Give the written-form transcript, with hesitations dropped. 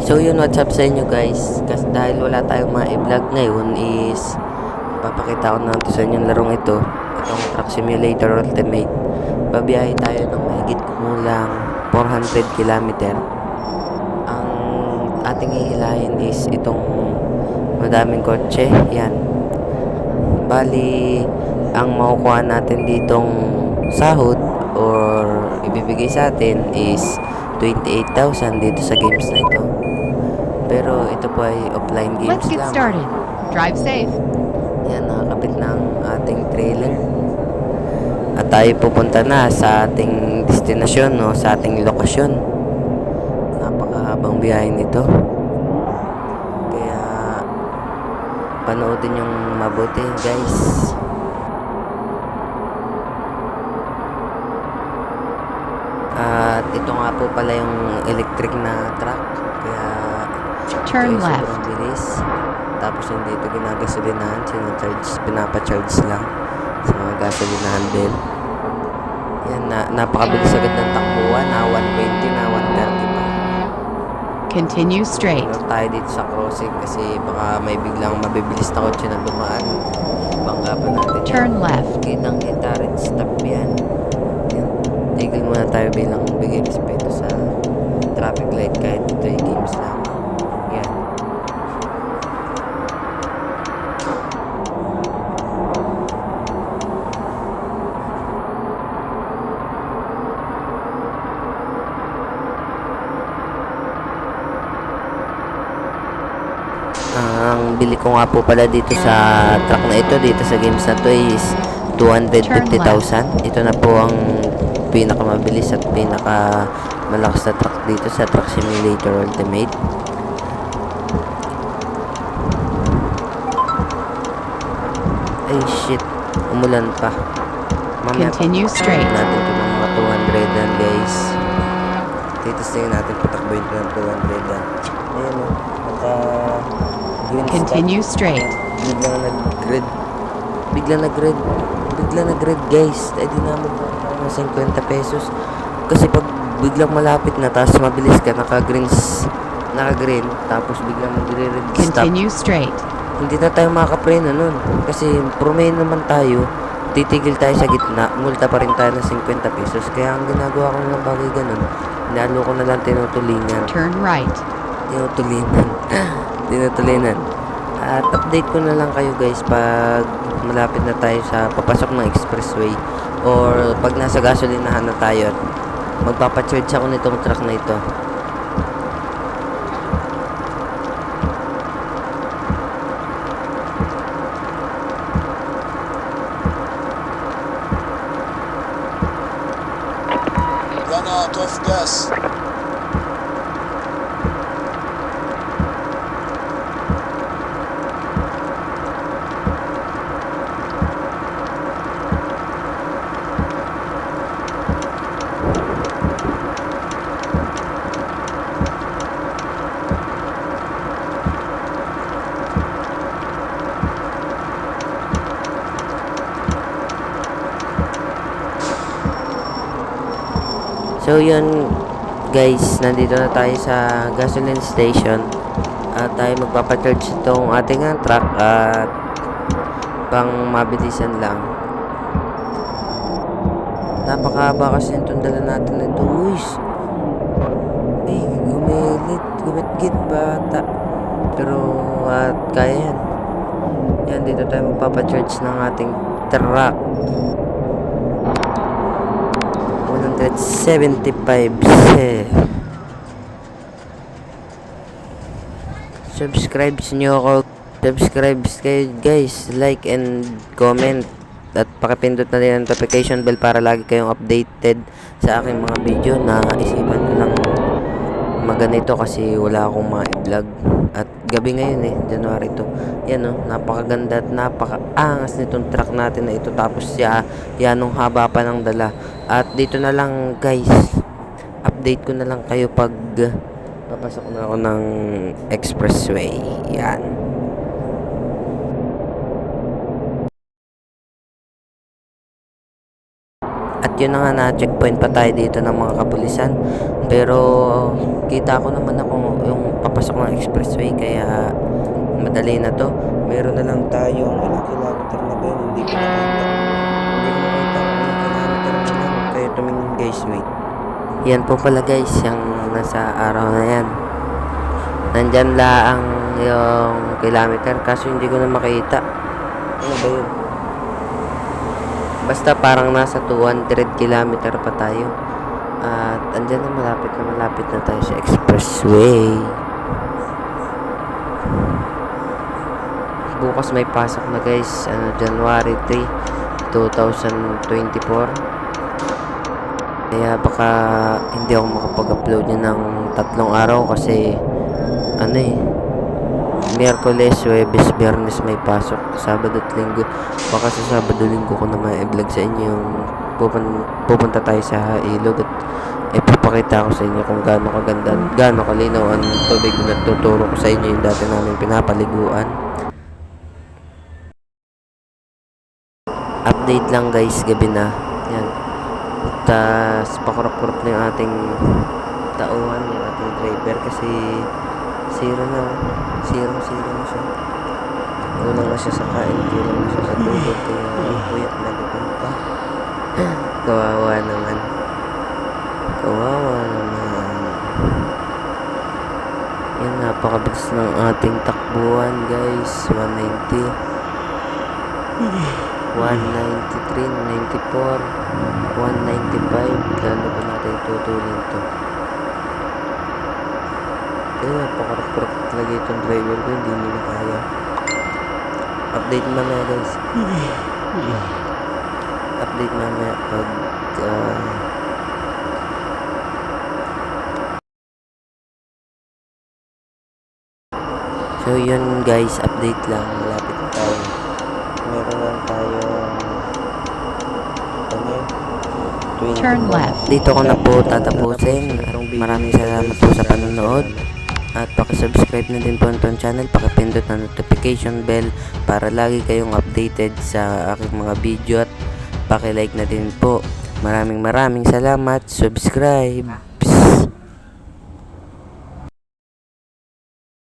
So yun, what's up sa inyo guys? Kasi dahil wala tayong mga i-vlog ngayon is papakita ko natin sa inyo yung larong ito. Itong Truck Simulator Ultimate. Babiyahe tayo ng mahigit kumulang 400 kilometer. Ang ating hihilahin is itong madaming kotse. Yan. Bali, ang makukuha natin ditong sahod or ibibigay sa atin is 28,000 dito sa games na ito. Pero ito po ay offline games Let's get lamang. started. Drive safe. Yan, nakakapit na ang ating trailer. At tayo pupunta na sa ating destinasyon, no, sa ating lokasyon. Napakahabang biyahe nito. Kaya panoodin yung mabuti, guys. At ito nga po pala yung electric na truck. Kaya Turn ito ay left. sobrang bilis. Tapos hindi ito ginagasolinahan, pinapacharge lang sa mga gasolinahan din. Yan, napakabilis agad ng takbuhan, na 120 na 130 pa. Continue straight. Ano tayo dito sa crossing kasi baka may biglang mabibilis na kotse na dumaan. Bangga pa natin. Turn left. Kitang kita rin, stop yan. Yan. Tigil muna tayo bilang bigay respeto sa traffic light kahit ito ay games lamang. Yan. Ang bili ko nga po pala dito sa truck na ito, dito sa games na to is 250,000. Ito na po ang pinakamabilis at pinakamalakas na truck dito sa Truck Simulator Ultimate. Ay shit, umulan pa. Mamaya Continue straight. natin ito ng mga 200 yan guys. Titistingin natin patakboyin ito ng 200 yan. Ayun o, naka green Continue stop. straight. Biglang nag-grid. Biglang nag-grid guys. Eh di namin po ng 50 pesos. Kasi pag biglang malapit na tapos mabilis ka, naka-green tapos biglang magre-red stop. Continue straight. Hindi na tayo makakapreno nun. Kasi promeno naman tayo. Titigil tayo sa gitna. Multa pa rin tayo ng 50 pesos. Kaya ang ginagawa ko ng bagay ganun, inalo ko na lang tinutulingan. Turn right. Tinutulinan. At update ko na lang kayo guys pag malapit na tayo sa papasok ng expressway or pag nasa gasolinahan na tayo at magpapacharge ako nitong truck na ito. Granat auf Gas. So yun guys, nandito na tayo sa gasoline station at tayo magpapacharge itong ating truck at pang mabilisan lang. Napakahaba kasi itong dala natin ito. Ay, gumit-git bata. Pero at kaya yan. Yan, dito tayo magpapacharge ng ating truck. 175 subscribe nyo ako. Subscribe kayo guys, like and comment at pakipindot na din ang notification bell para lagi kayong updated sa aking mga video. Na isipan ko lang maganito kasi wala akong mga vlog at gabi ngayon January 2. Yan napakaganda at napakaangas nitong truck natin na ito, tapos yanong haba pa ng dala. At dito na lang guys, update ko na lang kayo pag papasok na ako ng expressway. Yan. At yun na nga, na-checkpoint pa tayo dito ng mga kapulisan. Pero kita ko naman ako yung papasok ng expressway kaya madali na to. Meron na lang tayong ilang kilometer na ba yun? Hindi ko makita kung ilang kilometer na lang. Kaya tumingin guys, wait. Yan po pala guys, yung nasa araw na yan. Nandyan lang yung kilometer kaso hindi ko na makita. Ano ba yun? Basta parang nasa 200 kilometer pa tayo. At andyan na malapit na tayo sa expressway. Bukas may pasok na guys, January 3, 2024. Kaya baka hindi ako makapag-upload niya ng 3 araw kasi Miyerkules, Huwebes, Biyernes may pasok, Sabado at Linggo. Baka sa Sabado, Linggo ko na ma-vlog sa inyo yung pupunta tayo sa ilog at ipapakita ko sa inyo kung gaano kaganda, gaano kalinaw ang tubig na tuturo ko sa inyo yung dati namin pinapaliguan. Update lang guys, gabi na. Yan. Tapos pakurap-kurap na yung ating tauhan, yung ating driver kasi zero na siya. Kulang na siya sa kain, kulang na siya sa tubig, kaya puyat na lupang pa. Kawawa naman. Yan, napakabilis ng ating takbuhan guys. 190, 193, 94, 195. Lalo pa natin tutulin to. Kaya napakarap-karap talaga itong driver ko, hindi nila kaya. Update mamaya guys. Update mamaya pag so yun guys, update lang, malapit na tayo. Meron lang tayo Turn left. dito ko na po tatapusin. Maraming salamat po sa panonood. At pakisubscribe na din po itong channel, pakipindot na notification bell para lagi kayong updated sa aking mga video at pakilike na din po. Maraming salamat, subscribe.